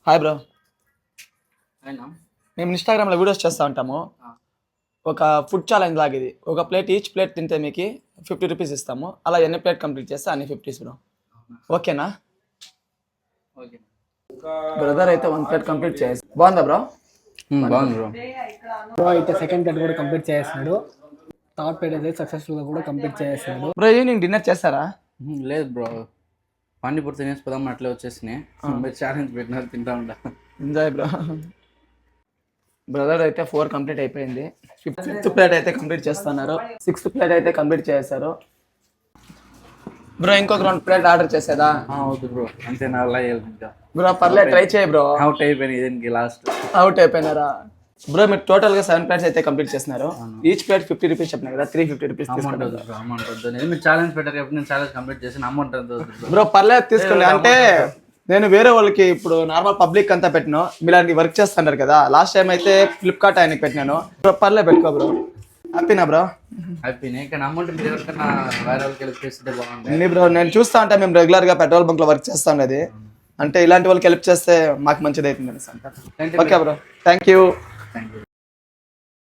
Hi bro. అయినా మేము ఇన్స్టాగ్రామ్లో వీడియోస్ చేస్తూ ఉంటాము. ఒక ఫుడ్ ఛాలెంజ్ లాగా ఇది. ఒక ప్లేట్ ఈచ్ ప్లేట్ తింటే మీకు 50 రూపీస్ ఇస్తాము. అలా ఎన్ని ప్లేట్ కంప్లీట్ చేస్తే అన్ని 50 బ్రో. ఓకేనా? ఓకే బ్రదర్ అయితే 1 ప్లేట్ కంప్లీట్ చేసి బాగుందా బ్రో? బాగుంది బ్రో. బ్రో అయితే సెకండ్ ప్లేట్ కూడా కంప్లీట్ చేస్తున్నాడు. థర్డ్ ప్లేట్ అయితే సక్సెస్ఫుల్గా కూడా కంప్లీట్ చేస్తున్నాడు. బ్రో ఈవినింగ్ డిన్నర్ చేస్తారా? లేదు బ్రో, పానీపూరి తినేసి పోదాం అట్లే వచ్చేసినాయి. మీరు ఛాలెంజ్ పెట్టినారు, తింటా ఉంటా. Enjoy bro. బ్రదర్ అయితే 4 కంప్లీట్ అయిపోయింది. 5th ప్లేట్ అయితే కంప్లీట్ చేస్తున్నారు. 6th ప్లేట్ అయితే కంప్లీట్ చేశారు. బ్రో ఇంకొక 2 ప్లేట్ ఆర్డర్ చేసేదా? వద్దు బ్రో, అంతే నా అలా ఇంకా బ్రో పర్లేదు, ట్రై చేయి బ్రో. అవుట్ అయిపోయినాయి దీనికి లాస్ట్. అవుట్ అయిపోయినారా? బ్రో మీరు టోటల్ గా 7 ప్లేట్స్ అయితే కంప్లీట్ చేస్తున్నారు. ఈచ్ ప్లేట్ 50 రూపీస్ చెప్పిన కదా, 350 రూపీస్ అమౌంట్ తీసుకుంటారు. వద్దు బ్రో, అమౌంట్ వద్దు. మీరు ఛాలెంజ్ పెట్టారు కాబట్టి నేను ఛాలెంజ్ కంప్లీట్ చేసిన అమౌంట్ ఎంత వద్దు. బ్రో పర్లేదు తీసుకోండి. అంటే నేను వేరే వాళ్ళకి ఇప్పుడు నార్మల్ పబ్లిక్ అంతా పెట్టినాను, మీలాంటి వర్క్ చేస్తున్నారు కదా. లాస్ట్ టైం అయితే ఫ్లిప్కార్ట్ ఆయనకి పెట్టినాను. బ్రో పర్లేదు పెట్టుకో బ్రో. హ్యాపీనా బ్రో? హ్యాపీనే, కానీ అమౌంట్ మీరు ఎవరికన్నా వేరే వాళ్ళకి హెల్ప్ చేస్తే బాగుంటుంది. అన్ని బ్రో నేను చూస్తా ఉంటా, మేము రెగ్యులర్ గా పెట్రోల్ బంక్ లో వర్క్ చేస్తా ఉండేది. అంటే ఇలాంటి వాళ్ళకి హెల్ప్ చేస్తే మాకు మంచిది అవుతుంది. Okay bro, thank you.